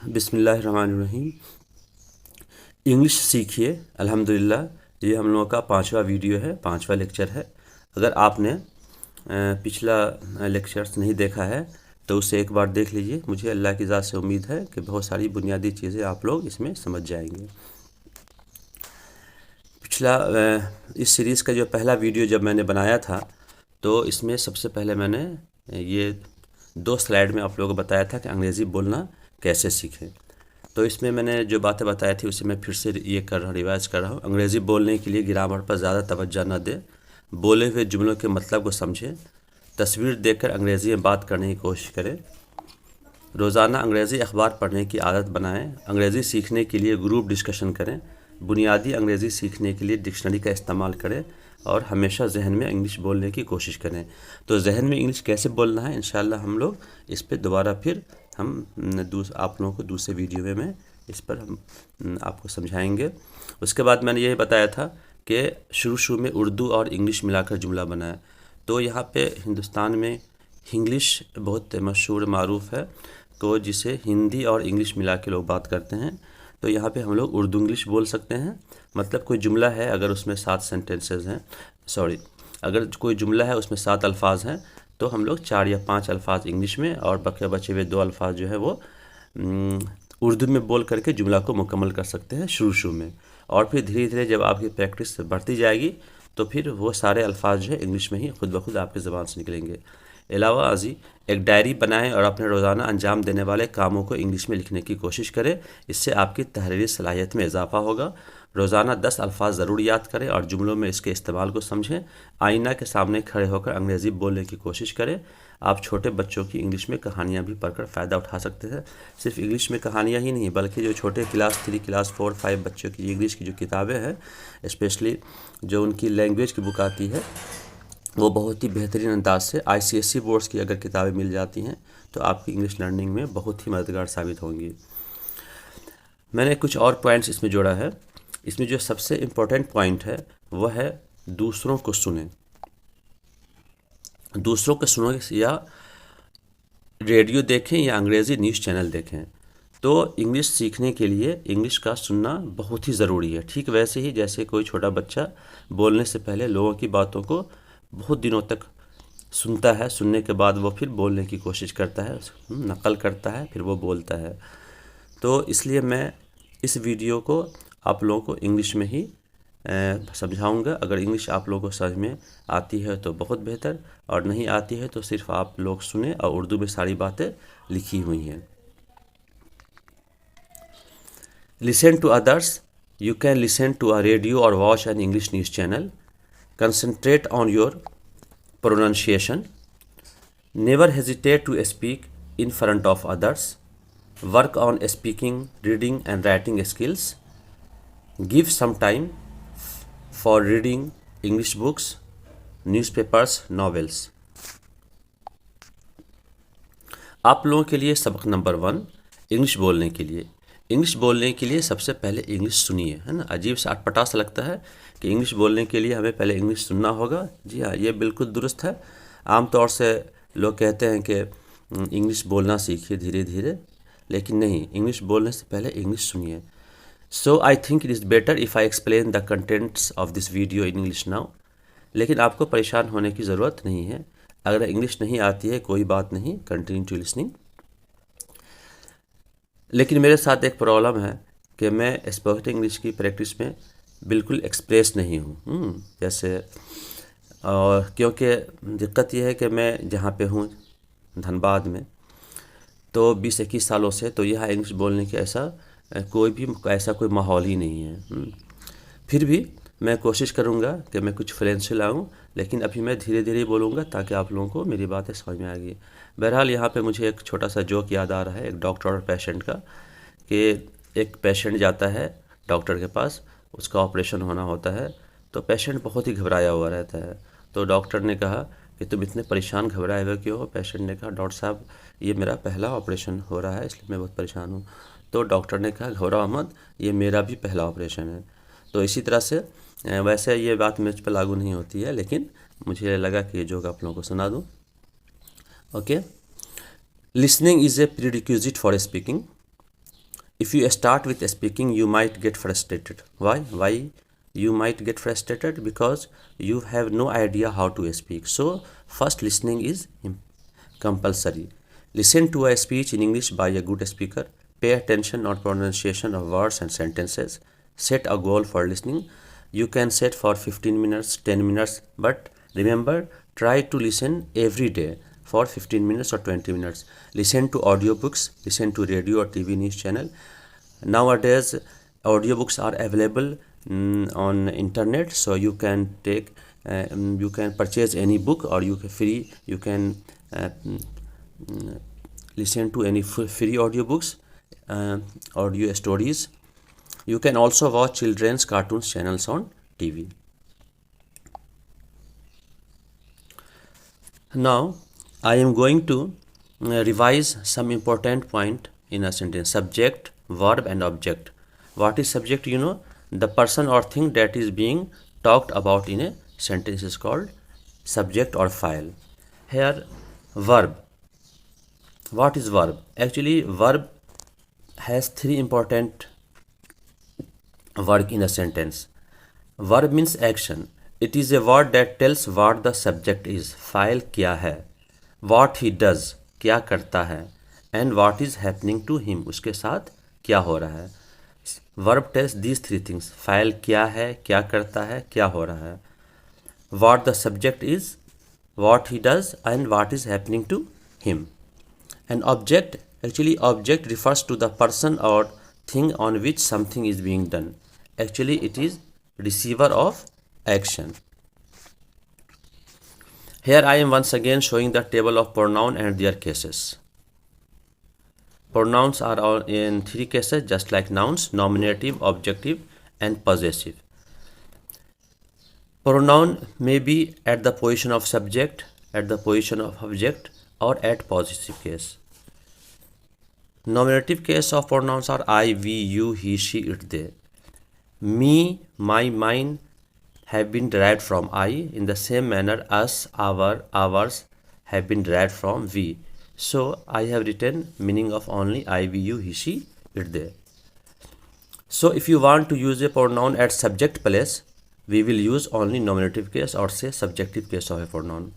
बिस्मिल्लाहिर्रहमानिर्रहीम। इंग्लिश सीखिए। अल्हम्दुलिल्लाह, ये हम लोगों का 5वां वीडियो है, 5वां लेक्चर है। अगर आपने पिछला लेक्चर्स नहीं देखा है तो उसे एक बार देख लीजिए। मुझे अल्लाह की ज़ात से उम्मीद है कि बहुत सारी बुनियादी चीज़ें आप लोग इसमें समझ जाएंगे। पिछला इस सीरीज़ का जो पहला वीडियो जब मैंने बनाया था तो इसमें सबसे पहले मैंने ये 2 स्लाइड में आप लोगों को बताया था कि अंग्रेज़ी बोलना कैसे सीखें। तो इसमें मैंने जो बातें बताई थी उसे मैं फिर से ये कर रहा हूँ, रिवाइज़ कर रहा हूँ। अंग्रेज़ी बोलने के लिए ग्रामर पर ज़्यादा तवज्जो न दें, बोले हुए जुमलों के मतलब को समझें, तस्वीर देखकर अंग्रेज़ी में बात करने की कोशिश करें, रोज़ाना अंग्रेज़ी अखबार पढ़ने की आदत बनाएं, अंग्रेज़ी सीखने के लिए ग्रुप डिस्कशन करें, बुनियादी अंग्रेज़ी सीखने के लिए डिक्शनरी का इस्तेमाल करें और हमेशा जहन में इंग्लिश बोलने की कोशिश करें। तो जहन में इंग्लिश कैसे बोलना है इंशाल्लाह हम लोग इस पर दोबारा फिर आप लोगों को दूसरे वीडियो में मैं इस पर हम आपको समझाएंगे। उसके बाद मैंने ये बताया था कि शुरू में उर्दू और इंग्लिश मिलाकर जुमला बनाए। तो यहाँ पे हिंदुस्तान में इंग्लिश बहुत मशहूर मारूफ़ है, तो जिसे हिंदी और इंग्लिश मिला के लोग बात करते हैं। तो यहाँ पे हम लोग उर्दू इंग्लिश बोल सकते हैं। मतलब कोई जुमला है, अगर उसमें 7 सेंटेंसेस हैं, अगर कोई जुमला है उसमें 7 अल्फाज हैं तो हम लोग 4 या 5 अल्फाज इंग्लिश में और बचे हुए 2 अल्फाज जो है वो उर्दू में बोल करके जुमला को मुकम्मल कर सकते हैं शुरू में। और फिर धीरे धीरे जब आपकी प्रैक्टिस बढ़ती जाएगी तो फिर वो सारे अल्फाज जो है इंग्लिश में ही खुद ब खुद आपकी ज़बान से निकलेंगे। अलावा अजी एक डायरी बनाएं और अपने रोज़ाना अंजाम देने वाले कामों को इंग्लिश में लिखने की कोशिश करें। इससे आपकी तहरीरी सलाहियत में इजाफा होगा। रोज़ाना 10 अल्फाज ज़रूर याद करें और जुमलों में इसके इस्तेमाल को समझें। आईना के सामने खड़े होकर अंग्रेज़ी बोलने की कोशिश करें। आप छोटे बच्चों की इंग्लिश में कहानियाँ भी पढ़कर फ़ायदा उठा सकते हैं। सिर्फ इंग्लिश में कहानियाँ ही नहीं बल्कि जो छोटे क्लास 3, क्लास 4, 5 बच्चों की इंग्लिश की जो किताबें हैं, स्पेशली जो उनकी लैंग्वेज की बुक आती है, वो बहुत ही बेहतरीन अंदाज से ICSE बोर्ड्स की अगर किताबें मिल जाती हैं तो आपकी इंग्लिश लर्निंग में बहुत ही मददगार साबित होंगी। मैंने कुछ और पॉइंट्स इसमें जोड़ा है। इसमें जो सबसे इम्पोर्टेंट पॉइंट है वह है दूसरों को सुने। दूसरों को सुनो या रेडियो देखें या अंग्रेज़ी न्यूज़ चैनल देखें। तो इंग्लिश सीखने के लिए इंग्लिश का सुनना बहुत ही ज़रूरी है। ठीक वैसे ही जैसे कोई छोटा बच्चा बोलने से पहले लोगों की बातों को बहुत दिनों तक सुनता है, सुनने के बाद वो फिर बोलने की कोशिश करता है, नकल करता है, फिर वो बोलता है। तो इसलिए मैं इस वीडियो को आप लोगों को इंग्लिश में ही समझाऊंगा। अगर इंग्लिश आप लोगों को समझ में आती है तो बहुत बेहतर, और नहीं आती है तो सिर्फ आप लोग सुने और उर्दू में सारी बातें लिखी हुई हैं। Listen to others. You can listen to a radio और watch an English news channel. Concentrate on your pronunciation. Never hesitate to speak in front of others. Work on speaking, reading and writing skills. Give some time for reading English books, newspapers, novels. आप लोगों के लिए सबक number 1, English बोलने के लिए। English बोलने के लिए सबसे पहले इंग्लिश सुनिए, है ना। अजीब सा अटपटा सा लगता है कि इंग्लिश बोलने के लिए हमें पहले इंग्लिश सुनना होगा। जी हाँ, ये बिल्कुल दुरुस्त है। आम तौर से लोग कहते हैं कि इंग्लिश बोलना सीखिए धीरे धीरे, लेकिन नहीं, इंग्लिश बोलने से पहले इंग्लिश सुनिए। So I think it is better if I explain the contents of this video in English now. लेकिन आपको परेशान होने की ज़रूरत नहीं है। अगर इंग्लिश नहीं आती है कोई बात नहीं, कंटिन्यू टू लिसनिंग। लेकिन मेरे साथ एक प्रॉब्लम है कि मैं स्पोकन इंग्लिश की प्रैक्टिस में बिल्कुल एक्सप्रेस नहीं हूँ, जैसे, और क्योंकि दिक्कत यह है कि मैं जहाँ पे हूँ धनबाद में, तो 20-21 सालों से तो यहाँ इंग्लिश बोलने के ऐसा कोई माहौल ही नहीं है। फिर भी मैं कोशिश करूँगा कि मैं कुछ फ्लुएंसी लाऊँ, लेकिन अभी मैं धीरे धीरे बोलूँगा ताकि आप लोगों को मेरी बातें समझ में आएगी। बहरहाल यहाँ पे मुझे एक छोटा सा जोक याद आ रहा है, एक डॉक्टर और पेशेंट का, कि एक पेशेंट जाता है डॉक्टर के पास, उसका ऑपरेशन होना होता है। तो पेशेंट बहुत ही घबराया हुआ रहता है। तो डॉक्टर ने कहा कि तुम इतने परेशान घबराए हुए क्यों हो? पेशेंट ने कहा, डॉक्टर साहब ये मेरा पहला ऑपरेशन हो रहा है इसलिए मैं बहुत परेशान हूँ। तो डॉक्टर ने कहा, घबराओ मत, ये मेरा भी पहला ऑपरेशन है। तो इसी तरह से वैसे ये बात मुझ पर लागू नहीं होती है, लेकिन मुझे लगा कि ये जोक आप लोगों को सुना दूँ। Okay, listening is a prerequisite for speaking. If you start with speaking, you might get frustrated. Why you might get frustrated? Because you have no idea how to speak. So first, listening is compulsory. Listen to a speech in English by a good speaker. Pay attention on pronunciation of words and sentences. Set a goal for listening. You can set for 15 minutes, 10 minutes, but remember, try to listen every day for 15 minutes or 20 minutes. Listen to audiobooks, listen to radio or TV news channel. Nowadays, audiobooks are available on internet, so you can you can purchase any book, or you can listen to any free audiobooks, audio stories. You can also watch children's cartoons channels on TV. Now, I am going to revise some important point in a sentence. Subject, verb and object. What is subject? You know, the person or thing that is being talked about in a sentence is called subject or file. Here, verb. What is verb? Actually, verb has three important words in a sentence. Verb means action. It is a word that tells what the subject is. File क्या है, what he does क्या करता है, and what is happening to him उसके साथ क्या हो रहा है. Verb tells these three things. File क्या है, क्या करता है, क्या हो रहा है. What the subject is, what he does, and what is happening to him. An object, actually object refers to the person or thing on which something is being done. Actually it is receiver of action. Here I am once again showing the table of pronoun and their cases. Pronouns are all in three cases, just like nouns: nominative, objective and possessive. Pronoun may be at the position of subject, at the position of object, or at possessive case. Nominative case of pronouns are I, we, you, he, she, it, they. Me, my, mine have been derived from I. In the same manner, us, our, ours have been derived from we. So I have written meaning of only I, we, you, he, she, it, they. So if you want to use a pronoun at subject place, we will use only nominative case or say subjective case of a pronoun.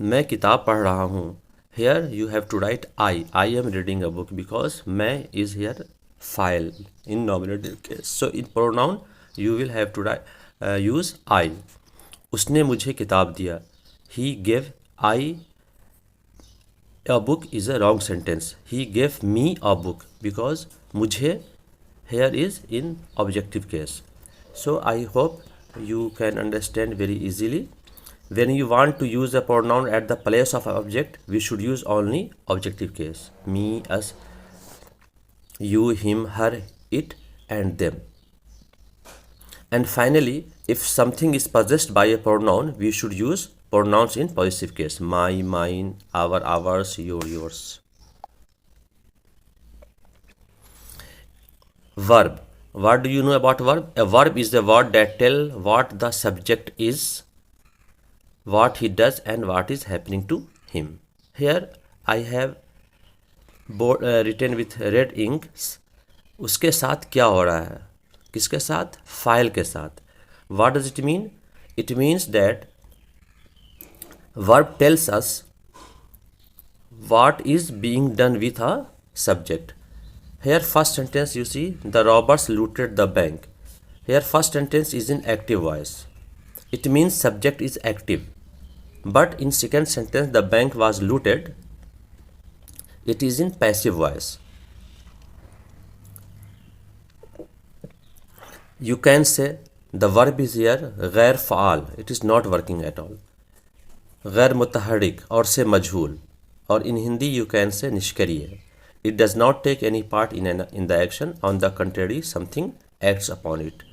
मैं किताब पढ़ रहा हूँ. Here you have to write I. I am reading a book, because मैं is here file in nominative case. So in pronoun you will have to write, use I. उसने मुझे किताब दिया. He gave I a book is a wrong sentence. He gave me a book, because मुझे here is in objective case. So I hope you can understand very easily. When you want to use a pronoun at the place of an object, we should use only objective case. Me, us, you, him, her, it and them. And finally, if something is possessed by a pronoun, we should use pronouns in possessive case. My, mine, our, ours, your, yours. Verb. What do you know about verb? A verb is the word that tells what the subject is, what he does and what is happening to him. Here I have written with red ink. उसके साथ क्या हो रहा है? किसके साथ? File के साथ. What does it mean? It means that verb tells us what is being done with a subject. Here first sentence you see, the robbers looted the bank. Here first sentence is in active voice. It means subject is active. But in second sentence, the bank was looted, it is in passive voice. You can say the verb is here गैर fall, it is not working at all. गैर मुतहरिक और से मजहूल, और in Hindi you can say निष्क्रिय. It does not take any part in the action. On the contrary, something acts upon it.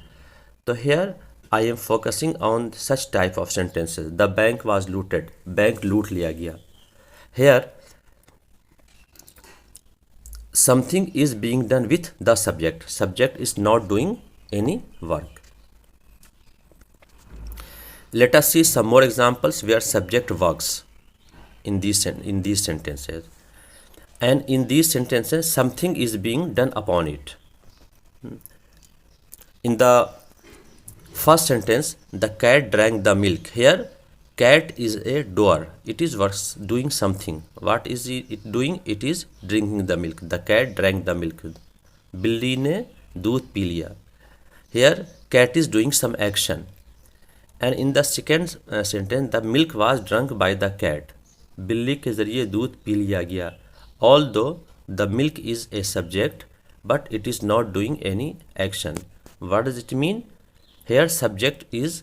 So here I am focusing on such type of sentences. The bank was looted. Bank loot लिया गया. Here something is being done with the subject. Subject is not doing any work. Let us see some more examples where subject works in these sentences. and in these sentences something is being done upon it. In the first sentence, the cat drank the milk. Here, cat is a doer. It is doing something. What is it doing? It is drinking the milk. The cat drank the milk. बिल्ली ने दूध P लिया. Here, cat is doing some action. And in the second sentence, the milk was drunk by the cat. बिल्ली के जरिए दूध P लिया गया. Although the milk is a subject, but it is not doing any action. What does it mean? Here subject is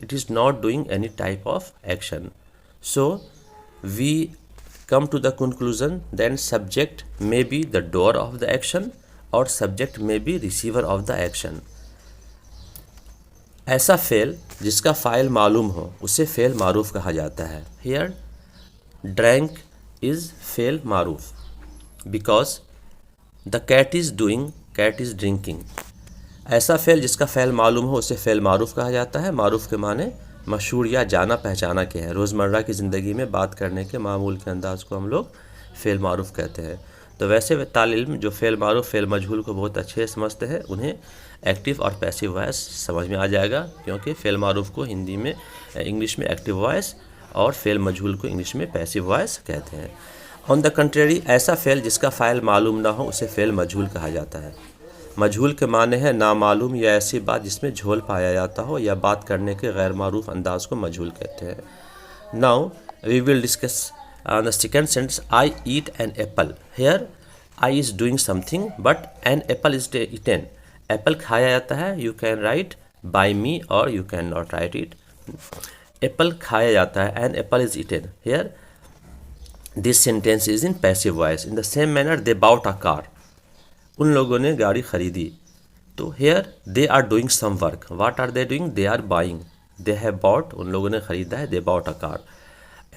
It is not doing any type of action. So we come to the conclusion then subject may be the doer of the action or subject may be receiver of the action. ऐसा fail जिसका file मालूम हो उसे fail मारूफ कहा जाता है. Here drank is fail Maroof because the cat is doing, cat is drinking. ऐसा fail जिसका फ़ेल मालूम हो उसे फ़ेल मारूफ कहा जाता है. मारूफ के माने मशहूर या जाना पहचाना के हैं. रोज़मर्रा की ज़िंदगी में बात करने के मामूल के अंदाज़ को हम लोग फ़ेल मारूफ कहते हैं. तो वैसे तालिब इल्म जो फ़ेल मारूफ फ़ेल मजहूल को बहुत अच्छे समझते हैं उन्हें एक्टिव और पैसिव वॉइस समझ में आ जाएगा, क्योंकि फ़ेल मारूफ को हिंदी में इंग्लिश में एक्टिव वॉइस और फ़ेल मजहूल को इंग्लिश में पैसिव वॉइस कहते हैं. ऑन द कंट्रेरी ऐसा फ़ेल जिसका फ़ाइल मालूम ना हो उसे फ़ेल मजहूल कहा जाता है. मजहूल के माने हैं नामालूम या ऐसी बात जिसमें झोल पाया जाता हो या बात करने के गैर मारूफ अंदाज़ को मजहूल कहते हैं. Now we will discuss the second sentence. I eat an apple. Here I is doing something but an apple is eaten. Apple खाया जाता है. You can write by me or you can not write it. Apple खाया जाता है. An apple is eaten. Here this sentence is in passive voice. In the same manner they bought a car. उन लोगों ने गाड़ी खरीदी. तो here they are doing some work. What are they doing? They are buying. They have bought. उन लोगों ने खरीदा है. They bought a car.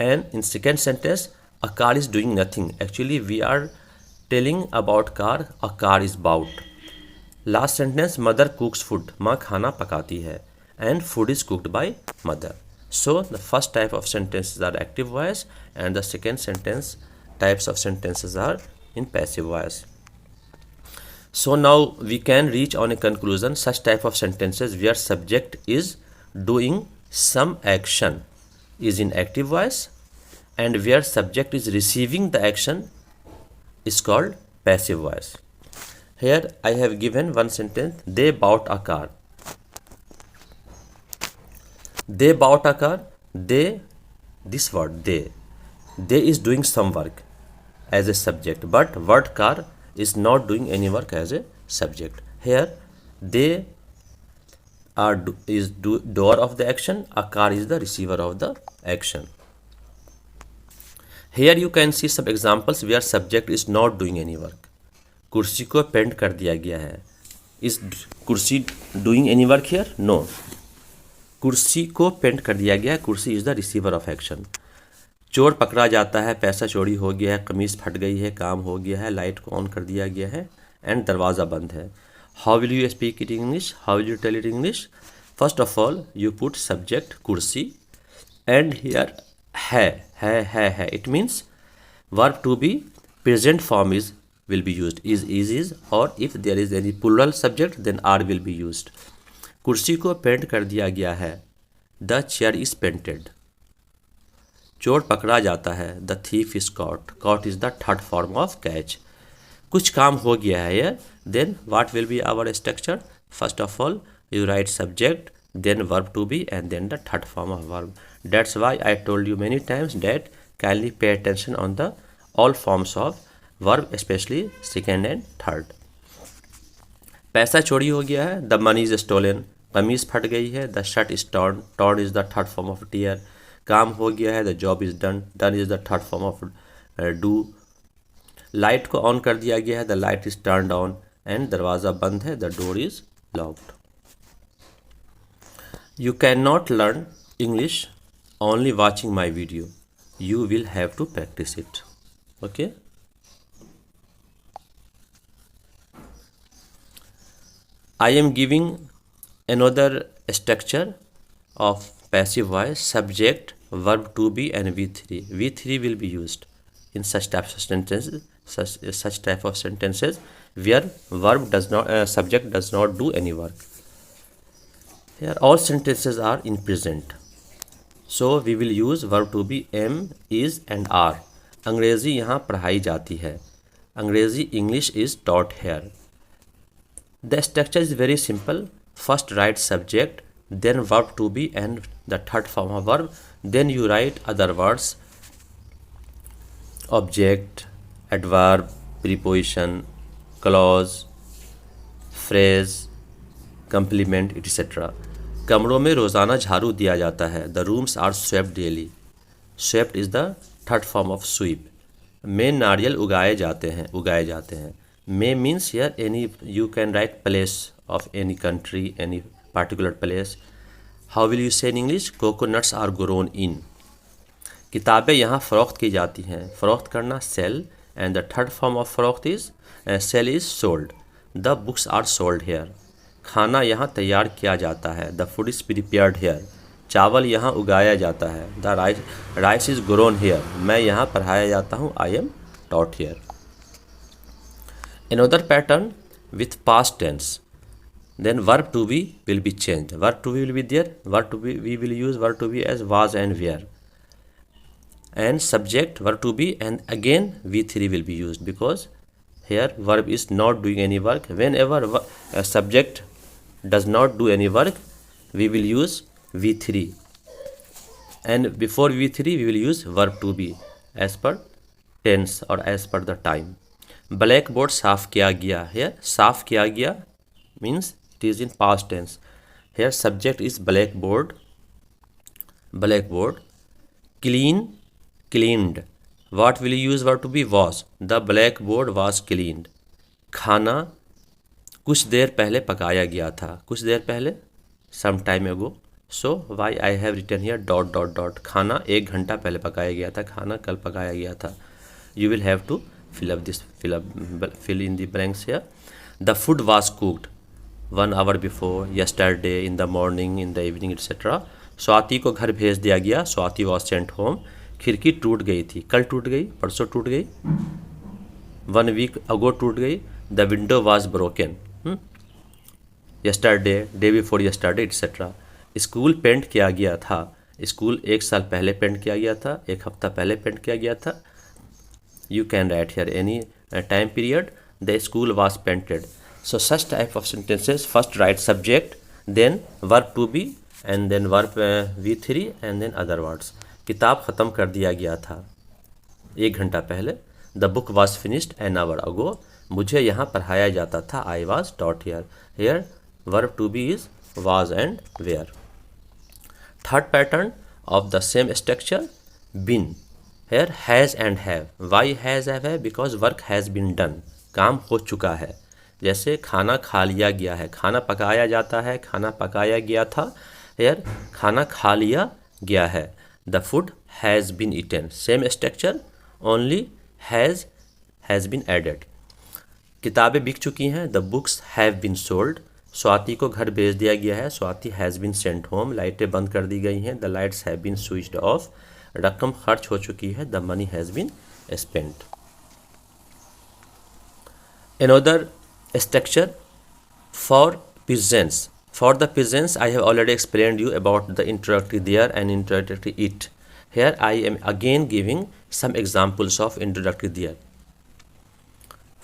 And in second sentence a car is doing nothing. Actually we are telling about car. A car is bought. Last sentence mother cooks food. माँ खाना पकाती है. And food is cooked by mother. So the first type of sentences are active voice and the second sentence types of sentences are in passive voice. So now we can reach on a conclusion. Such type of sentences where subject is doing some action is in active voice and where subject is receiving the action is called passive voice. Here I have given one sentence. They bought a car. They bought a car. They, this word they is doing some work as a subject, but word car is not doing any work as a subject. Here they are doer of the action. A car is the receiver of the action. Here you can see some examples where subject is not doing any work. कुर्सी को paint कर दिया गया है. Is कुर्सी doing any work here? No. कुर्सी को paint कर दिया गया है. कुर्सी is the receiver of action. चोर पकड़ा जाता है. पैसा चोरी हो गया है. कमीज फट गई है. काम हो गया है. लाइट को ऑन कर दिया गया है एंड दरवाज़ा बंद है. How will you speak it in English? How will you tell it in English? First of all, you put subject kursi and here hai. It means verb to be present form will be used. Is or if there is any plural subject then are will be used. कुर्सी को paint कर दिया गया है. The chair is painted. चोर पकड़ा जाता है. The thief is caught. Caught is the third form of catch. कुछ काम हो गया है. Then what will be our structure? First of all you write subject, then verb to be and then the third form of verb. That's why I told you many times that kindly pay attention on the all forms of verb, especially second and third. पैसा चोरी हो गया है. The money is stolen. कमीज फट गई है. The shirt is torn. Torn is the third form of tear. काम हो गया है. The job is done. Done is the third form of do. Light को ऑन कर दिया गया है. The light is turned on. And दरवाज़ा बंद है. The door is locked. You cannot learn English only watching my video. You will have to practice it. Okay. I am giving another structure of passive voice. Subject, verb to be and V3. V3 will be used. in such types of sentences, such type of sentences where verb does not subject does not do any work. Here all sentences are in present, so we will use verb to be am, is and are. अंग्रेजी यहाँ पढ़ाई जाती है. अंग्रेजी English is taught here. The structure is very simple. First write subject, then verb to be and the third form of verb, then you write other words, object, adverb, preposition, clause, phrase, complement, etc. कमरों में रोज़ाना झाड़ू दिया जाता है. The rooms are swept daily. Swept is the third form of sweep. में नारियल उगाए जाते हैं. May means here any, you can write place of any country, any particular place. How will you say in English? Coconuts are grown in. किताबें यहाँ फ़रोख्त की जाती हैं. फ़रोख्त करना sell, and the third form of फ़रोख्त is sell is sold. The books are sold here. खाना यहाँ तैयार किया जाता है. The food is prepared here. चावल यहाँ उगाया जाता है. The rice is grown here. मैं यहाँ पढ़ाया जाता हूँ. I am taught here. Another pattern with past tense. Then verb to be will be changed. Verb to be will be there. Verb to be, we will use verb to be as was and were. And subject verb to be, and again V3 will be used, because here verb is not doing any work. Whenever a subject does not do any work, we will use V3, and before V3 we will use verb to be as per tense or as per the time. Blackboard साफ किया गया. Here साफ किया गया means it is in past tense. Here subject is blackboard. Clean, cleaned. What will you use verb to be? Was. The blackboard was cleaned. खाना कुछ देर पहले पकाया गया था. कुछ देर पहले, some time ago. So why I have written here ... खाना 1 घंटा पहले पकाया गया था. खाना कल पकाया गया था. You will have to fill in the blanks here. The food was cooked 1 hour before, yesterday, in the morning, in the evening, etc. Swati को घर भेज दिया गया. Swati was sent home. खिड़की टूट गई थी. कल टूट गई, परसों टूट गई. 1 week ago टूट गई. The window was broken. Yesterday, day before yesterday, etc. School paint किया गया था. स्कूल 1 साल पहले पेंट किया गया था. 1 हफ्ता पहले पेंट किया गया था. You can write here any time period. The school was painted. So such type of sentences, first write subject, then verb to be, and then verb V3, and then other words. किताब ख़त्म कर दिया गया था 1 घंटा पहले. The book was finished an hour ago. मुझे यहाँ पढ़ाया जाता था. I was taught here. Here verb to be is was and were. Third pattern of the same structure, been. Here has and have. Why has and have? Because work has been done. काम हो चुका है. जैसे खाना खा लिया गया है. खाना पकाया जाता है. खाना पकाया गया था. Here खाना खा लिया गया है. The food has been eaten. Same structure, only has been added. किताबें बिक चुकी हैं. The books have been sold. Swati को घर भेज दिया गया है. Swati has been sent home. लाइटें बंद कर दी गई हैं. The lights have been switched off. रकम खर्च हो चुकी है. The money has been spent. Another structure for presents. For the presents, I have already explained you about the introductory there and introductory it. Here I am again giving some examples of introductory there.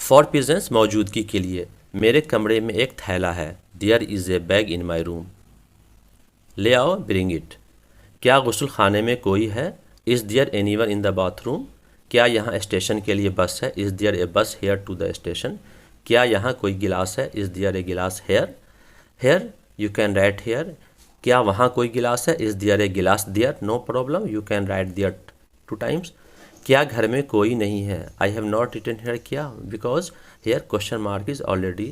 For presents, मौजूदगी के लिए. मेरे कमरे में एक थैला है. There is a bag in my room. ले आओ, bring it. क्या गुस्ल खाने में कोई है? Is there anyone in the bathroom? क्या यहाँ स्टेशन के लिए बस है? Is there a bus here to the station? क्या यहाँ कोई गिलास है? Is there a गिलास here? Here you can write here. क्या वहाँ कोई गिलास है? Is there a गिलास there? No problem. You can write there 2 times. क्या घर में कोई नहीं है? I have not written here क्या, because here question mark is already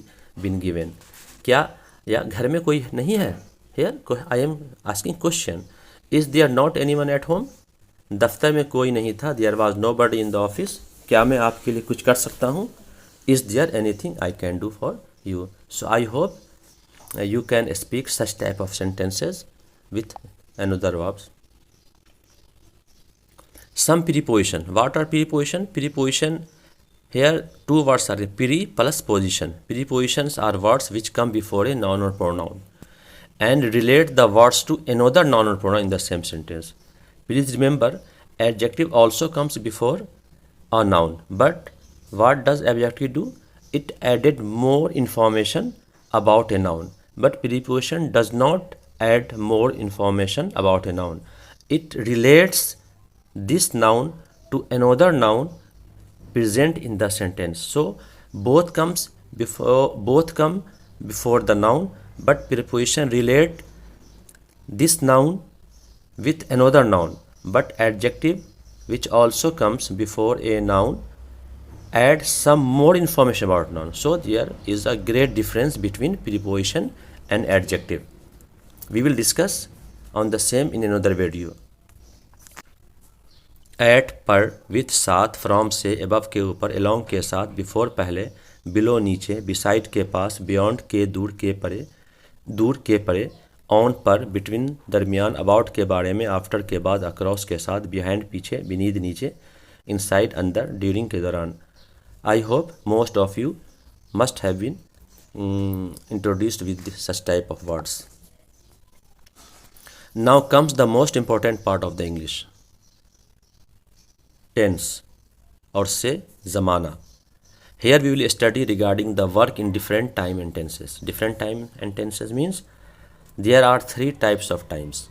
been given. क्या या घर में कोई नहीं है? Here I am asking question. Is there not anyone at home? दफ्तर में कोई नहीं था. There was nobody in the office. क्या मैं आपके लिए कुछ कर सकता हूँ? Is there anything I can do for you? So I hope you can speak such type of sentences with another verbs. Some preposition. What are preposition? Preposition, here two words are pre plus position. Prepositions are words which come before a noun or pronoun and relate the words to another noun or pronoun in the same sentence. Please remember, adjective also comes before a noun. But what does adjective do? It added more information about a noun. But preposition does not add more information about a noun. It relates this noun to another noun present in the sentence. So both come before the noun, but preposition relate this noun with another noun. But adjective, which also comes before a noun, add some more information about noun. So there is a great difference between preposition and adjective. We will discuss on the same in another video. At, पर, with, साथ, from से, above के ऊपर, along के साथ, before पहले, below नीचे, beside के पास, beyond के दूर के परे, on पर, between दरमियान, about के बारे में, after के बाद, across के साथ, behind पीछे, beneath नीचे, inside अंदर, during के दौरान. I hope most of you must have been introduced with such type of words. Now comes the most important part of the English. Tense or say zamana. Here we will study regarding the work in different time and tenses. Different time and tenses means there are three types of times: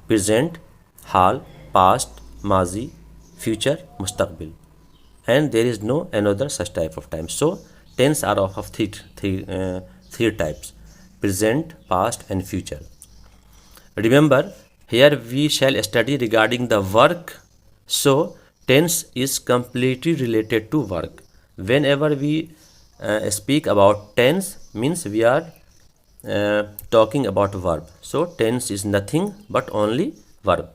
present, hal, past, mazi, future, mustaqbil. And there is no another such type of time. So tense are of three types: present, past and future. Remember, here we shall study regarding the work. So tense is completely related to work. Whenever we speak about tense, means we are talking about verb. So tense is nothing but only verb.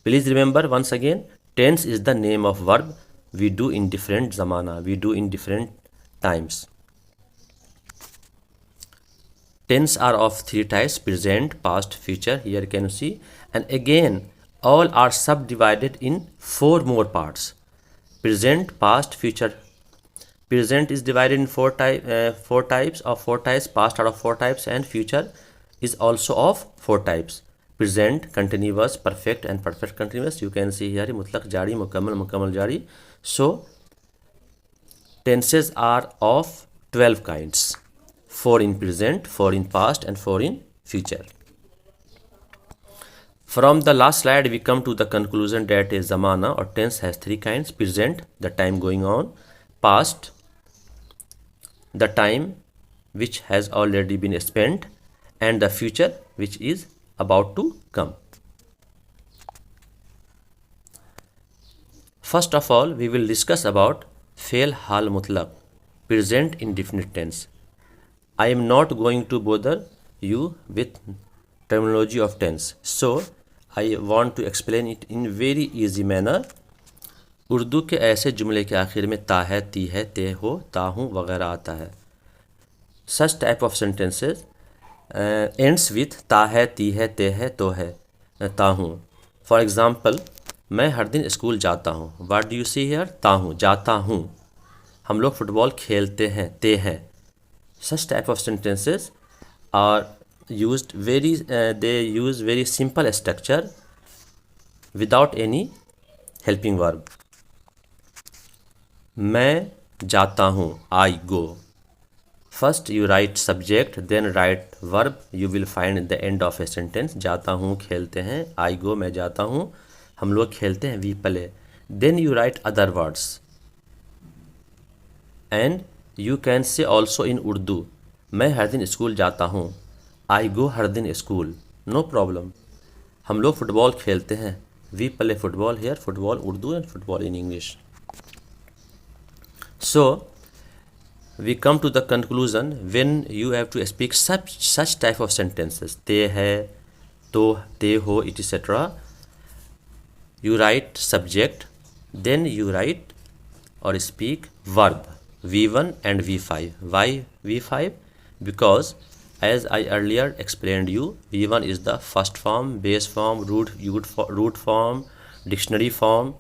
Please remember once again, tense is the name of verb we do in different zamana, we do in different times. Tense are of three types: present, past, future. Here you can see, and again all are subdivided in four more parts: present, past, future. Present is divided in four types, past are of four types, and future is also of four types: present, continuous, perfect and perfect continuous. You can see here mutlaq jari, mukammal jari. So tenses are of 12 kinds: 4 in present, 4 in past and 4 in future. From the last slide we come to the conclusion that a zamana or tense has three kinds: present, the time going on; past, the time which has already been spent; and the future, which is about to come. First of all, we will discuss about fail hal mutlaq, present indefinite tense. I am not going to bother you with terminology of tense, so I want to explain it in very easy manner. Urdu के ऐसे जुमले के आखिर में ता है, ती है, ते हो, ता हूँ वगैरह आता है. Such type of sentences ends with ता है, ती है, ते है, तो है, ता हूँ. For example, मैं हर दिन स्कूल जाता हूँ. What do you see here? ता हूँ, जाता हूँ. हम लोग फुटबॉल खेलते हैं, ते हैं. Such type of sentences are used they use very simple structure without any helping verb. मैं जाता हूँ, I go. First you write subject, then write verb. You will find at the end of a sentence. जाता हूँ, खेलते हैं, I go, मैं जाता हूँ, हम लोग खेलते हैं, we play. Then you write other words. And you can say also in Urdu, मैं हर दिन स्कूल जाता हूँ, I go हर दिन स्कूल, no problem. हम लोग फुटबॉल खेलते हैं, we play football. Here football Urdu and football in English. So we come to the conclusion, when you have to speak such type of sentences, te hai, to, te ho, etc., you write subject, then you write or speak verb V1 and V5. Why V5? Because as I earlier explained you, V1 is the first form, base form, root form, dictionary form,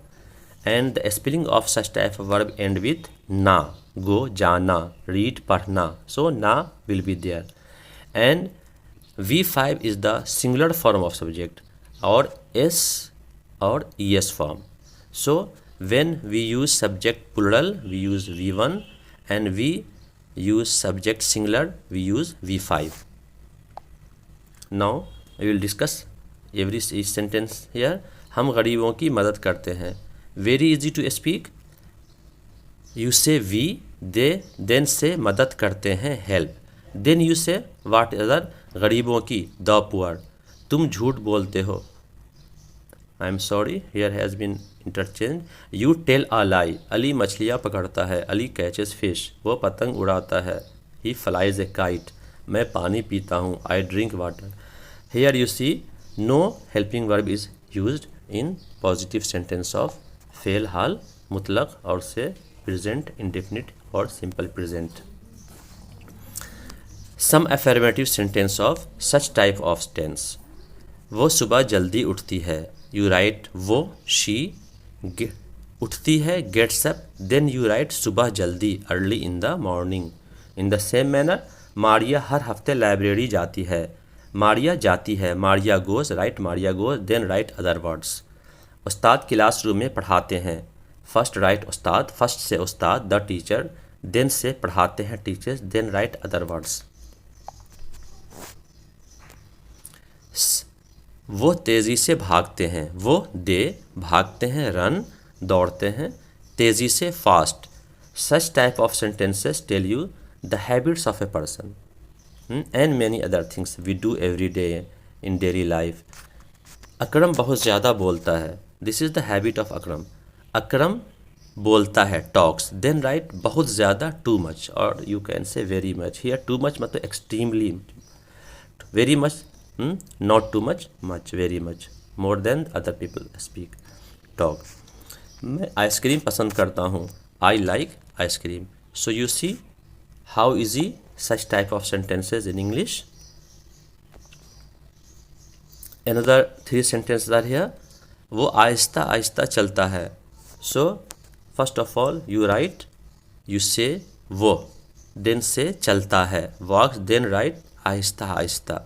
and the spelling of such type of verb end with na. Go, jana, read, padhna. So na will be there. And V5 is the singular form of subject, or S or ES form. So when we use subject plural, we use V1, and we use subject singular, we use V5. Now I will discuss every sentence here. हम गरीबों की मदद करते हैं. Very easy to speak. You say we, they, then say मदद करते हैं, help. Then you say what other, गरीबों की, the poor. तुम झूठ बोलते हो. I am sorry, here has been interchange. You tell a lie. Ali मछलियाँ पकड़ता है. Ali catches fish. वो पतंग उड़ाता है. He flies a kite. मैं पानी पीता हूँ. I drink water. Here you see no helping verb is used in positive sentence of फेल, हाल, मुतलक और से present, indefinite और simple present. Some affirmative sentence of such type of tense. वो सुबह जल्दी उठती है. You write वो, she उठती है, gets up. Then you write सुबह जल्दी, early in the morning. In the same manner, Maria हर हफ्ते लाइब्रेरी जाती है. मारिया जाती है, Maria goes, write Maria goes, then write other words. उस्ताद क्लासरूम में पढ़ाते हैं. फर्स्ट राइट उस्ताद, फर्स्ट से उस्ताद द टीचर, देन से पढ़ाते हैं teachers, then write other words. वो तेज़ी से भागते हैं. वो दे भागते हैं, रन दौड़ते हैं, तेज़ी से fast. Such type of sentences tell you the habits of a person and many other things we do every day in daily life. Akram बहुत ज़्यादा बोलता है. This is the habit of Akram. Akram बोलता है, टॉक्स. देन राइट बहुत ज़्यादा, too much, और you can say very much. Here too much मतलब extremely, very much not too much, much, very much, more than other people speak, talk. मैं ice cream पसंद करता हूँ. I like ice cream. So you see how easy such type of sentences in English. Another 3 sentences are here. वो आहिस्ता आहिस्ता चलता है. So first of all you write, you say वो, then say चलता है, walks, then write Aahista Aahista.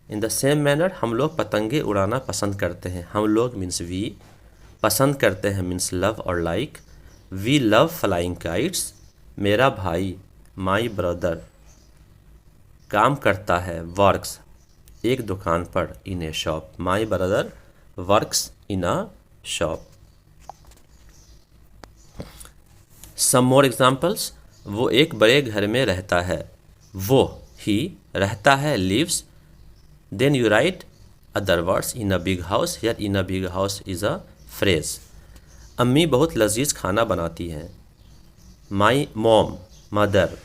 In the same manner हम लोग पतंगे उड़ाना पसंद करते हैं. हम लोग means we, पसंद करते हैं means love or like. We love flying kites. मेरा भाई my brother काम करता है, works, एक दुकान पर, in a shop. My brother works in a shop. Some more examples. वो एक बड़े घर में रहता है. वो ही रहता है, lives. Then you write other words, in a big house. Here in a big house is a phrase. अम्मी बहुत लजीज खाना बनाती हैं. My mom mother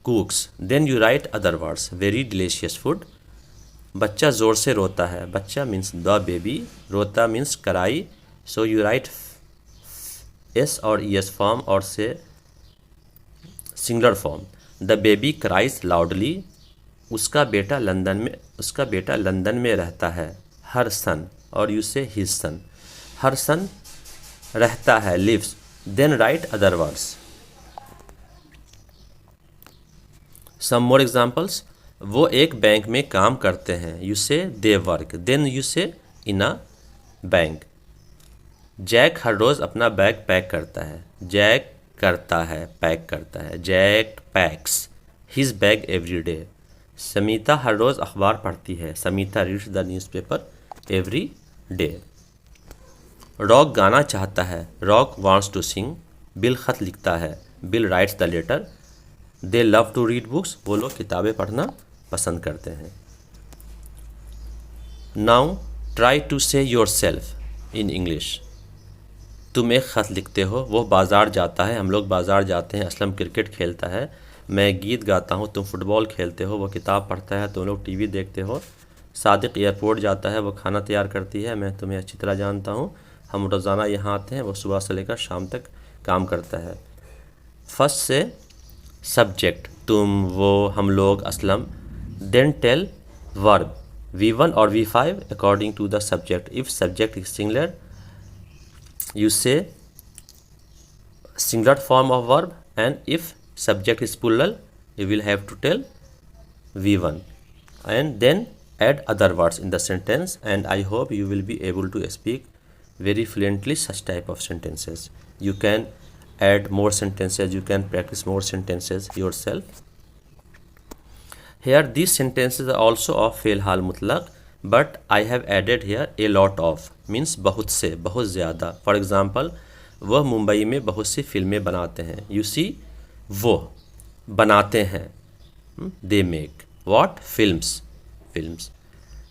cooks. Then you write other words, very delicious food. बच्चा ज़ोर से रोता है. बच्चा मीन्स द बेबी, रोता means cry. So you write S और एस फॉर्म और से singular form. The baby cries loudly. उसका बेटा लंदन में रहता है. हर सन और यू से हिज सन. हर सन रहता है, lives. Then write other words. Some more examples. वो एक बैंक में काम करते हैं. यू से they work. Then you say in a bank. Jack हर रोज़ अपना बैग पैक करता है. जैक करता है, पैक करता है. Jack packs his bag every day. Samita हर रोज़ अखबार पढ़ती है. Samita reads the newspaper every day. Rock गाना चाहता है. Rock wants to sing. Bill ख़त लिखता है. Bill writes the letter. They love to read books. वो लोग किताबें पढ़ना पसंद करते हैं. Now try to say yourself in English. तुम एक ख़त लिखते हो. वो बाज़ार जाता है. हम लोग बाज़ार जाते हैं. असलम क्रिकेट खेलता है. मैं गीत गाता हूँ. तुम फुटबॉल खेलते हो. वो किताब पढ़ता है. तुम लोग टीवी देखते हो. सादिक एयरपोर्ट जाता है. वो खाना तैयार करती है. मैं तुम्हें अच्छी तरह जानता हूँ. हम रोज़ाना यहाँ आते हैं. वो सुबह से लेकर शाम तक काम करता है. फर्स्ट से सब्जेक्ट, तुम, वो, हम लोग, Aslam. Then tell verb V1 or V5 according to the subject. If subject is singular, you say singular form of verb, and if subject is plural you will have to tell V1 and then add other words in the sentence, and I hope you will be able to speak very fluently such type of sentences. You can add more sentences, you can practice more sentences yourself. Here these sentences are also of फेल हाल मुतलक, but I have added here a lot of, means बहुत से, बहुत ज़्यादा. For example, वह मुंबई में बहुत सी फिल्में बनाते हैं. You see, वो बनाते हैं, they make what? Films.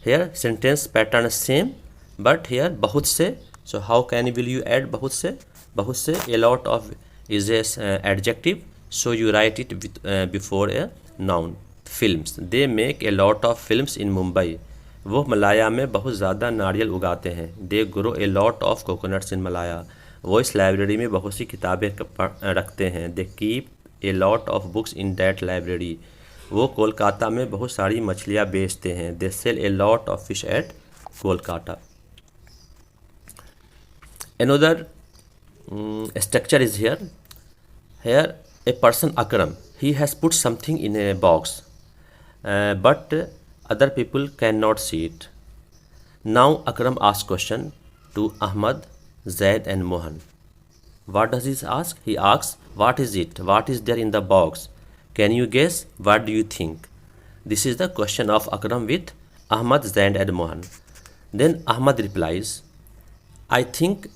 Here sentence pattern is same, but here बहुत से. So how will you add बहुत से? बहुत से, a lot of is a adjective, so you write it with, before a noun. Films, they make a lot of films in Mumbai. वो Malaya में बहुत ज़्यादा नारियल उगाते हैं. They grow a lot of coconuts in Malaya. वो इस library में बहुत सी किताबें रखते हैं. They keep a lot of books in that library. वो कोलकाता में बहुत सारी मछलियाँ बेचते हैं. They sell a lot of fish at Kolkata. Another structure is here. Here a person Akram, he has put something in a box, but other people cannot see it. Now Akram asks question to Ahmad, Zaid and Mohan. What does he ask? He asks, what is it? What is there in the box? Can you guess? What do you think? This is the question of Akram with Ahmad, Zaid and Mohan. Then Ahmad replies, I think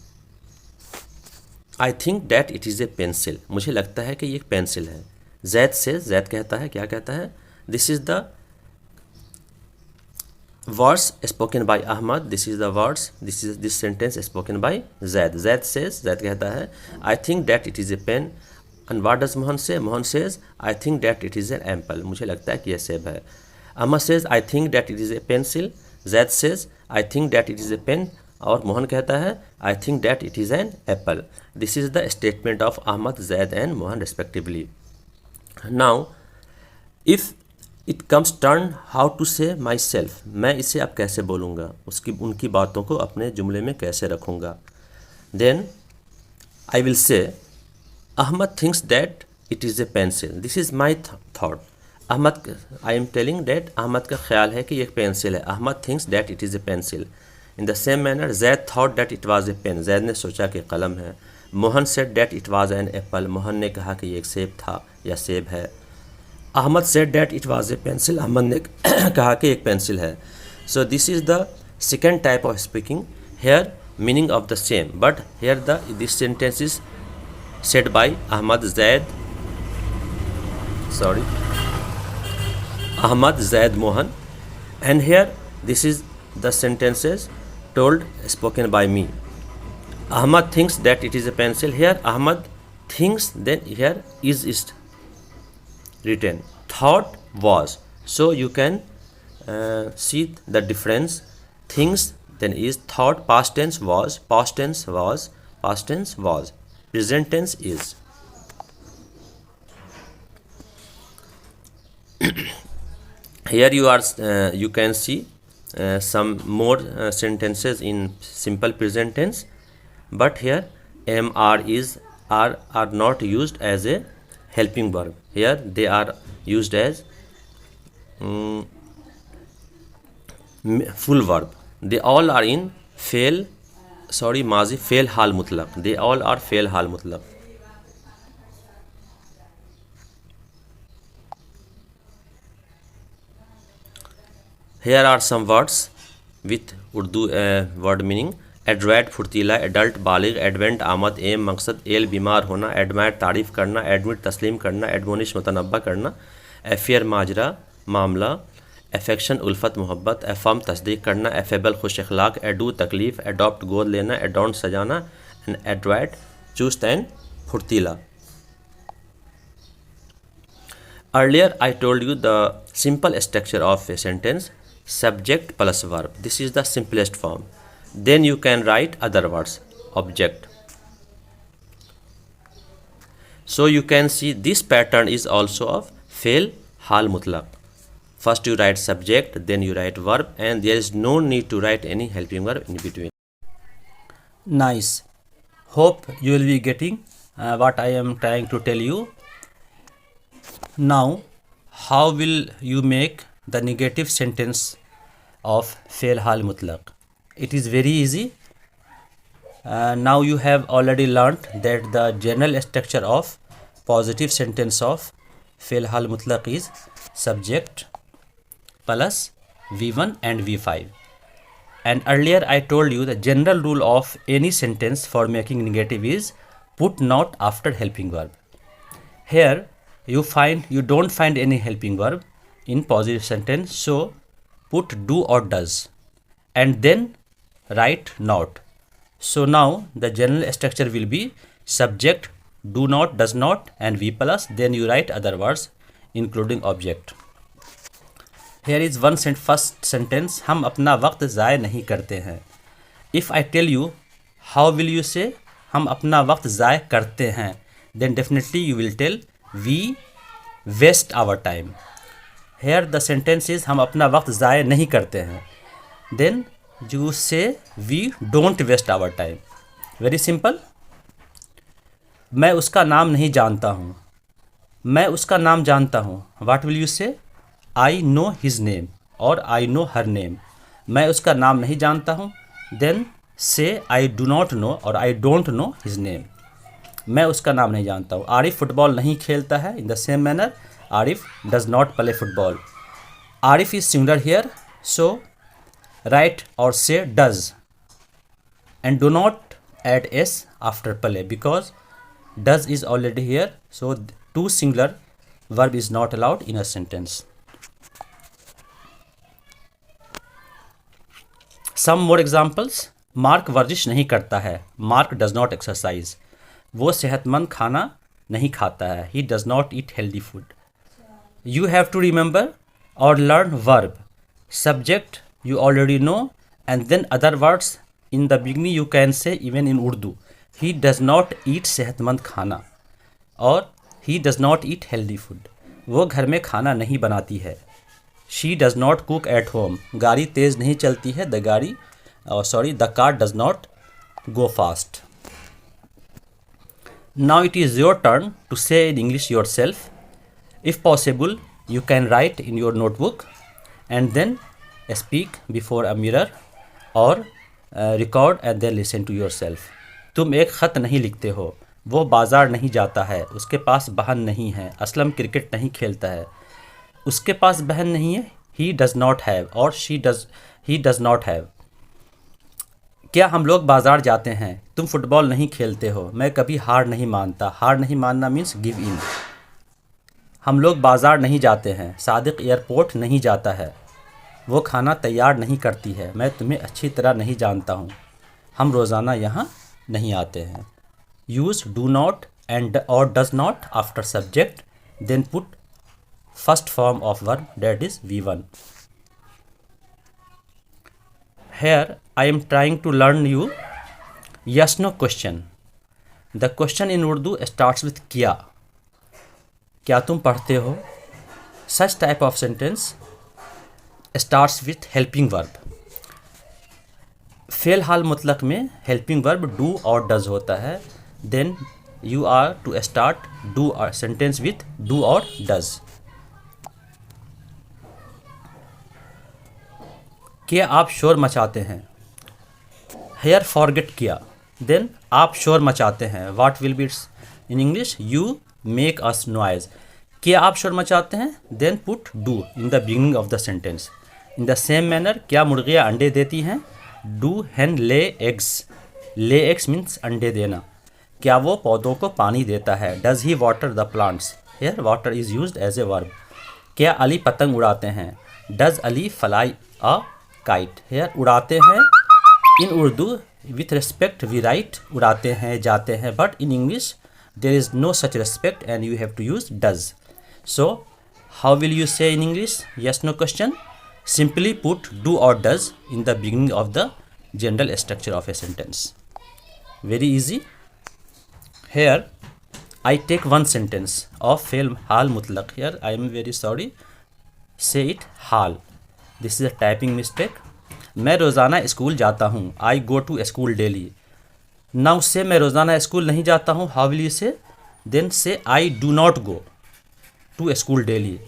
that it is a pencil. मुझे लगता है कि ये एक pencil है. जैद कहता है, क्या कहता है? This is the words spoken by Ahmad. This is the words. This sentence spoken by Zaid. Zaid कहता है, I think that it is a pen. And what does Mohan say? Mohan says, I think that it is an apple. मुझे लगता है कि यह सेब है. Ahmad says, I think that it is a pencil. Zaid says, I think that it is a pen. और मोहन कहता है, I think that it is an apple. This is the statement of Ahmad, Zaid and Mohan respectively. Now, if it comes turn how to say myself, मैं इसे अब कैसे बोलूँगा, उनकी बातों को अपने जुमले में कैसे रखूँगा. Then I will say, Ahmad thinks that it is a pencil. This is my thought. I am telling that Ahmad का ख्याल है कि ये एक पेंसिल है. Ahmad thinks that it is a pencil. In the same manner, Zaid thought that it was a pen. Zaid ने सोचा कि कलम है. Mohan said that it was an apple. Mohan ने कहा कि ये एक सेब था या सेब है. Ahmad said that it was a pencil. Ahmad ने कहा कि एक पेंसिल है. So this is the second type of speaking. Here meaning of the same, but here this sentence is said by Ahmad, Zaid, Mohan, and here this is the sentences told spoken by me. Ahmad thinks that it is a pencil. Here Ahmad thinks, then here is written. Thought was. So you can see the difference. Things then is thought, past tense was, past tense was, past tense was, present tense is. Here you can see some more sentences in simple present tense, but here am, are not used as a helping verb. Here they are used as full verb. They all are in माजी फेल हाल मुतलक. They all are फेल हाल मुतलक. Here are some words with Urdu word meaning. एडवाइट फुर्तीला, adult बालिग, एडवेंट आमद, एम मकसद, एल बीमार होना, एडमायर तारीफ़ करना, एडमिट तस्लीम करना, एडमोनिश मुतनब्बा करना, एफियर माजरा मामला, एफेक्शन उल्फत मोहब्बत, एफम तस्दीक करना, एफेबल खुश अखलाक, एडू तकलीफ़, एडॉप्ट गोद लेना, एडोंट सजाना, एंड एडवाइट चुस्त एंड फुर्तीला. Earlier I told you the simple structure of a sentence, subject plus verb. This is the simplest form. Then you can write other words, object. So you can see this pattern is also of fail hal mutlaq. First you write subject, then you write verb, and there is no need to write any helping verb in between. Nice. Hope you will be getting what I am trying to tell you. Now, how will you make the negative sentence of fail hal mutlaq? It is very easy. Now you have already learnt that the general structure of positive sentence of fail hal mutlaq is subject plus V1 and V5. And earlier I told you the general rule of any sentence for making negative is put not after helping verb. Here you don't find any helping verb in positive sentence, so put do or does and then write not. So now the general structure will be subject, do not, does not and V plus, then you write other words including object. Here is one first sentence, हम अपना वक्त ज़ाय नहीं करते हैं. If I tell you, how will you say हम अपना वक्त ज़ाय करते हैं, then definitely you will tell we waste our time. Here the sentence is हम अपना वक्त ज़ाय नहीं करते हैं, then you say we don't waste our time. Very simple. मैं उसका नाम नहीं जानता हूँ, मैं उसका नाम जानता हूँ. What will you say? I know his name or I know her name. मैं उसका नाम नहीं जानता हूँ, then say I do not know or I don't know his name. मैं उसका नाम नहीं जानता हूँ. आरिफ फुटबॉल नहीं खेलता है. In the same manner, Arif does not play football. Arif is singular here, so write or say does and do not add s after play because does is already here, so two singular verb is not allowed in a sentence. Some more examples. Mark वर्जिश नहीं करता है. Mark does not exercise. वो सेहतमंद खाना नहीं खाता है. He does not eat healthy food. You have to remember or learn verb, subject you already know, and then other words in the beginning you can say even in Urdu. He does not eat सेहतमंद खाना or he does not eat healthy food. वो घर में खाना नहीं बनाती है. She does not cook at home. गाड़ी तेज़ नहीं चलती है. The car does not go fast. Now it is your turn to say in English yourself. If possible, you can write in your notebook and then speak before a mirror or record and then listen to yourself. तुम एक ख़त नहीं लिखते हो. वो बाज़ार नहीं जाता है. उसके पास बहन नहीं है. असलम क्रिकेट नहीं खेलता है. उसके पास बहन नहीं है. He does not have or he does not have. क्या हम लोग बाज़ार जाते हैं. तुम फुटबॉल नहीं खेलते हो. मैं कभी हार नहीं मानता. हार नहीं मानना मीन्स गिव इन. हम लोग बाज़ार नहीं जाते हैं. सादिक एयरपोर्ट नहीं जाता है. वो खाना तैयार नहीं करती है. मैं तुम्हें अच्छी तरह नहीं जानता हूँ. हम रोज़ाना यहाँ नहीं आते हैं. यूज़ डू नॉट एंड और does not after subject, then put first form of verb, that is V1. Here I am trying to learn you yes no question. The question in Urdu starts with क्या. क्या तुम पढ़ते हो? Such type of sentence starts with helping verb. फेल हाल मुतलक में helping verb do or does होता है. Then you are to start do or sentence with do or does. क्या आप शोर मचाते हैं. हेयर फॉरगेट किया. देन आप शोर मचाते हैं. What will be in English. You make us noise. क्या आप शोर मचाते हैं. Then put do in the beginning of the sentence. In the same manner क्या मुर्गियाँ अंडे देती हैं. Do Hahn lay eggs. Lay eggs means अंडे देना. क्या वो पौधों को पानी देता है. Does he water the plants. Here water is used as a verb. क्या अली पतंग उड़ाते हैं. Does Ali fly a kite. Here उड़ाते हैं in Urdu with respect we write उड़ाते हैं जाते हैं, but in English there is no such respect and you have to use does. So how will you say in English yes no question. Simply put do or does in the beginning of the general structure of a sentence. Very easy. Here I take one sentence of fail hal mutlaq. Here I am very sorry, say it hal. This is a typing mistake. मैं रोज़ाना school जाता हूँ. I go to school daily. Now say मैं रोज़ाना school नहीं जाता हूँ, how will you say? Then say I do not go to school daily.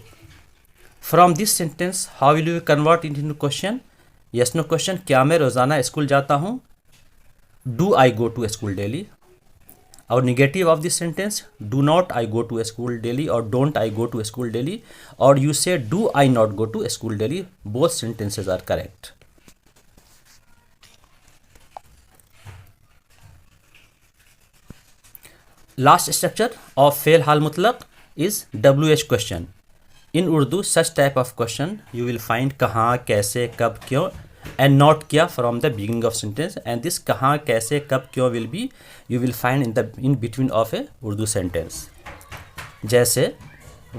From this sentence how will you convert into question? Yes no question. क्या मैं रोज़ाना school जाता हूँ? Do I go to school daily? और negative of this sentence, do not I go to school daily और don't I go to school daily, और you से do I not go to school daily. Both sentences are correct. Last structure of फेल हाल मुतलक is WH question. In Urdu, such type of question you will find कहाँ, कैसे, कब, क्यों and not क्या from the beginning of sentence, and this कहाँ, कैसे, कब, क्यों will be you will find in between of a Urdu sentence. जैसे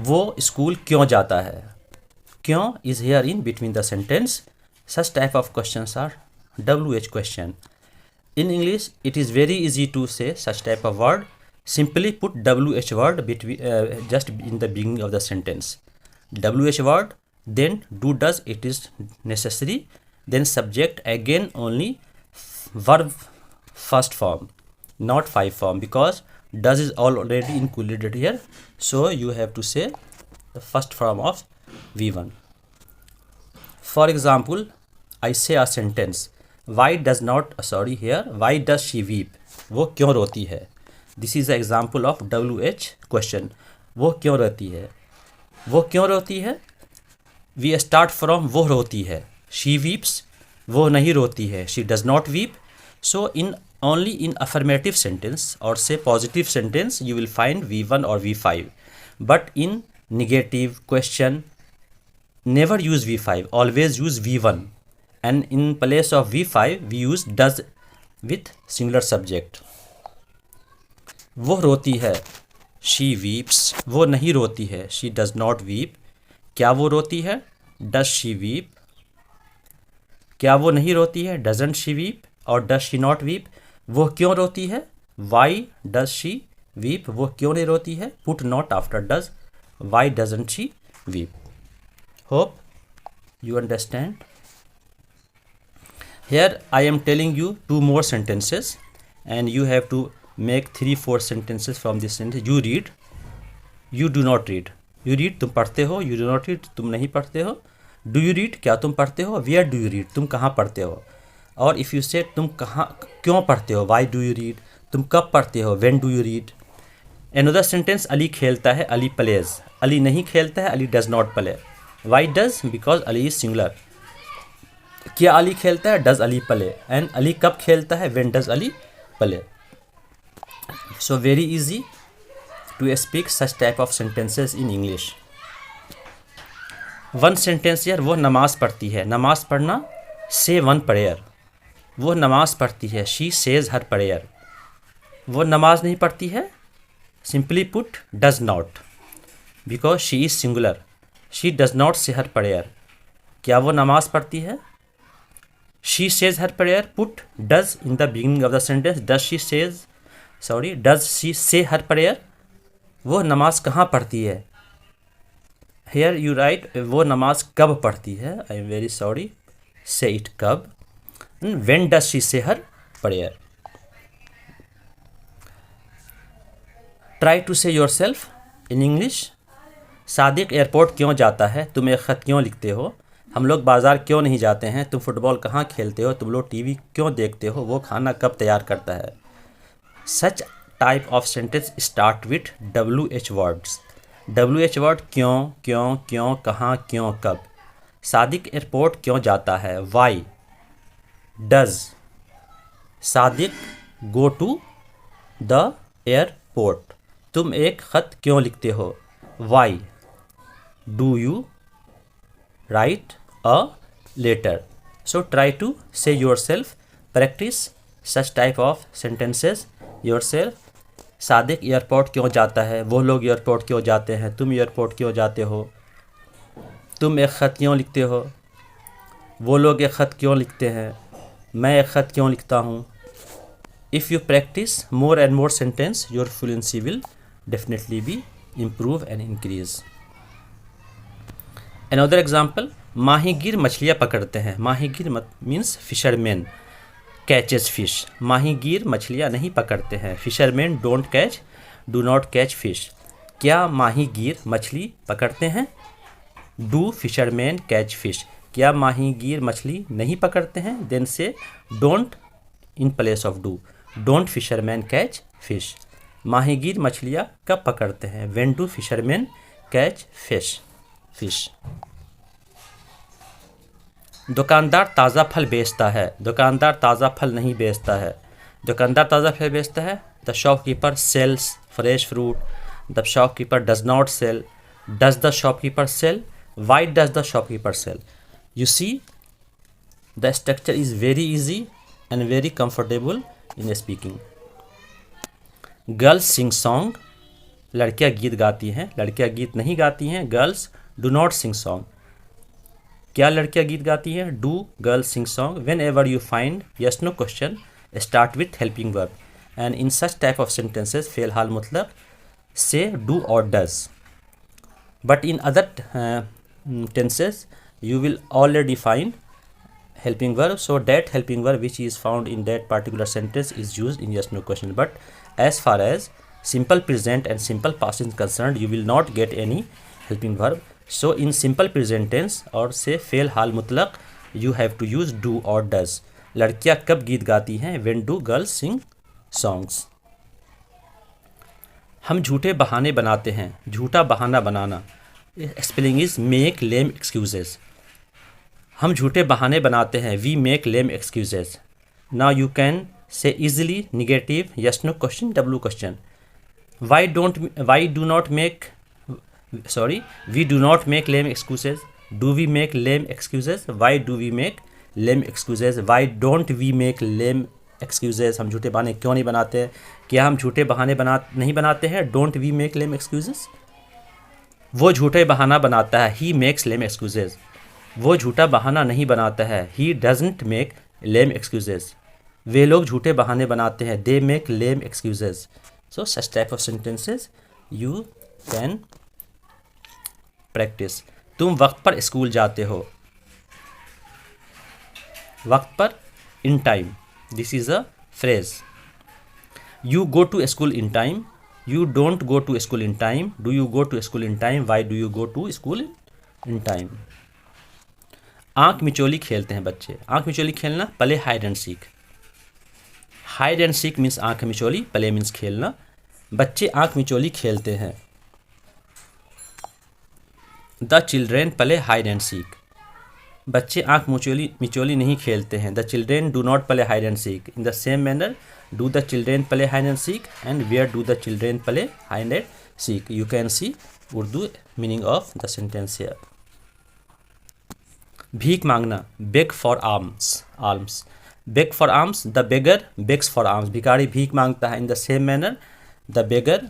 वो स्कूल क्यों जाता है, क्यों is here in between the sentence. Such type of questions are WH question. In English, it is very easy to say such type of word. Simply put WH word between just in the beginning of the sentence. WH word, then do does it is necessary, then subject, again only verb first form, not five form, because does is already included here. So you have to say the first form of V1. For example, I say a sentence. Why does she weep? वो क्यों रोती है? This is an example of WH question. वो क्यों रोती है? वो क्यों रोती है? We start from वो रोती है. She weeps. वो नहीं रोती है. She does not weep. So only in affirmative sentence or say positive sentence you will find V1 or V5. But in negative question, never use V5. Always use V1. And in place of V5 we use does with singular subject. वो रोती है, she weeps. वो नहीं रोती है, she does not weep. क्या वो रोती है? Does she weep. क्या वो नहीं रोती है? Doesn't she weep. और डज शी नॉट वीप. वो क्यों रोती है? Why does she weep. वो क्यों नहीं रोती है? Put not after does. Why doesn't she weep. Hope you understand. Here I am telling you 2 more sentences and you have to make 3-4 sentences from this sentence. You read, you do not read. You read, तुम पढ़ते हो. You do not read, तुम नहीं पढ़ते हो. Do you read, क्या तुम पढ़ते हो? Where do you read, तुम कहाँ पढ़ते हो? और if you say तुम कहाँ क्यों पढ़ते हो, why do you read, तुम कब पढ़ते हो, when do you read. Another sentence, Ali खेलता है, अली plays. अली नहीं खेलता है, Ali does not play. Why does? Because Ali is singular. क्या अली खेलता है? Does Ali play. And Ali कब खेलता है? When does Ali play. So very easy to speak such type of sentences in English. One sentence here, वो नमाज पढ़ती है. नमाज पढ़ना, say one prayer. वो नमाज पढ़ती है, she says her prayer. वो नमाज नहीं पढ़ती है, simply put does not, because she is singular. She does not say her prayer. क्या वो नमाज पढ़ती है? She says her prayer, put does in the beginning of the sentence. Does she say her prayer? वो नमाज कहाँ पढ़ती है? Here you write वो नमाज कब पढ़ती है. I am very sorry. Say it कब. When does she say her prayer? Try to say yourself in English. Sadiq airport क्यों जाता है? तुम एक ख़त क्यों लिखते हो? हम लोग बाज़ार क्यों नहीं जाते हैं? तुम फुटबॉल कहाँ खेलते हो? तुम लोग टीवी क्यों देखते हो? वो खाना कब तैयार करता है? Such type of sentence start with WH words. WH word क्यों, क्यों, क्यों, कहाँ, क्यों, कब. सादिक एयरपोर्ट क्यों जाता है? Why does Sadiq go to the airport? तुम एक ख़त क्यों लिखते हो? Why do you write a letter? So try to say yourself, practice such type of sentences yourself. Sadiq airport क्यों जाता है? वो लोग एयरपोर्ट क्यों जाते हैं? तुम एयरपोर्ट क्यों जाते हो? तुम एक ख़त क्यों लिखते हो? वो लोग एक ख़त क्यों लिखते हैं? मैं एक ख़त क्यों लिखता हूँ? If you practice more and more sentence, your fluency will definitely be improve and increase. Another example, माहीगीर मछलियाँ पकड़ते हैं. माहीगीर means fishermen. कैचेस फिश, माहीगीर मछलियाँ नहीं पकड़ते हैं। Fisherman don't catch, do not catch fish, क्या माहीगीर मछली पकड़ते हैं? डू फिशरमैन कैच फिश, क्या माहीगीर मछली नहीं पकड़ते हैं? Then say don't in place of do, don't fisherman catch fish, माहीगीर मछलियाँ कब पकड़ते हैं? When do fisherman catch fish. दुकानदार ताज़ा फल बेचता है, दुकानदार ताज़ा फल नहीं बेचता है। दुकानदार ताज़ा फल बेचता है। The shopkeeper sells fresh fruit, the shopkeeper does not sell, does the shopkeeper sell, why does the shopkeeper sell. You see the structure is very easy and very comfortable in speaking. Girls sing song, लड़कियाँ गीत गाती हैं, लड़कियाँ गीत नहीं गाती हैं। Girls do not sing song, क्या लड़कियाँ गीत गाती हैं? Do girls sing song. Whenever you find yes no question start with helping verb, and in such type of sentences फेल हाल मतलब से डू और does, but in other tenses you will already find helping verb, so that helping verb which is found in that particular sentence is used in yes no question. But as far as simple present and simple past is concerned, you will not get any helping verb. So in simple present tense और से फेल हाल मुतलक you have to use do or does. लड़कियाँ कब गीत गाती हैं? when do girls sing songs. हम झूठे बहाने बनाते हैं, झूठा बहाना बनाना, spelling is make lame excuses. हम झूठे बहाने बनाते हैं, we make lame excuses. Now you can say easily negative yes no question W question. Why do not make we do not make lame excuses, do we make lame excuses, why do we make lame excuses, why don't we make lame excuses. हम झूठे बहाने क्यों नहीं बनाते हैं? क्या हम झूठे बहाने नहीं बनाते हैं? Don't we make lame excuses. वो झूठे बहाना बनाता है, ही मेक्स लेम एक्सक्यूजेज। वो झूठा बहाना नहीं बनाता है, he doesn't make lame excuses. वे लोग झूठे बहाने बनाते हैं, they make lame excuses. So such type of sentences you can practice. तुम वक्त पर स्कूल जाते हो, वक्त पर, in time, this is a phrase. You go to school in time, you don't go to school in time, do you go to school in time, why do you go to school in time. आंख मिचोली खेलते हैं बच्चे, आंख मिचोली खेलना, play hide and seek. Hide and seek means आंख मिचोली, play means खेलना। बच्चे आंख मिचोली खेलते हैं। The children play hide and seek, बच्चे आंख मिचोली नहीं खेलते हैं। The children do not play hide and seek. In the same manner do the children play hide and seek, and where do the children play hide and seek. You can see Urdu meaning of the sentence here. भीख मांगना, beg for alms, beg for alms, the beggar begs for alms, भिखारी भीख मांगता है। In the same manner the beggar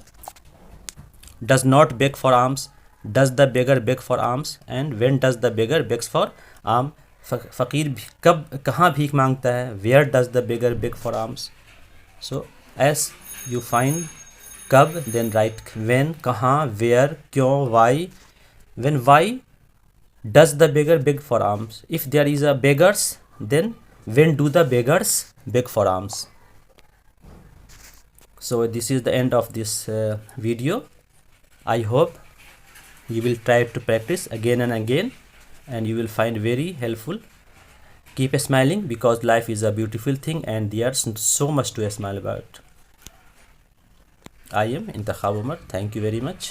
does not beg for alms, does the beggar beg for alms, and when does the beggar begs for alms. फ़कीर कब कहाँ भीख मांगता है? Where does the beggar beg for alms. So as you find कब, then write when, कहाँ, where, क्यों, why. When, why does the beggar beg for alms? If there is a beggars, then when do the beggars beg for alms? So this is the end of this video. I hope you will try to practice again and again, and you will find very helpful. Keep smiling because life is a beautiful thing and there's so much to smile about. I am Intakhab Umar. Thank you very much.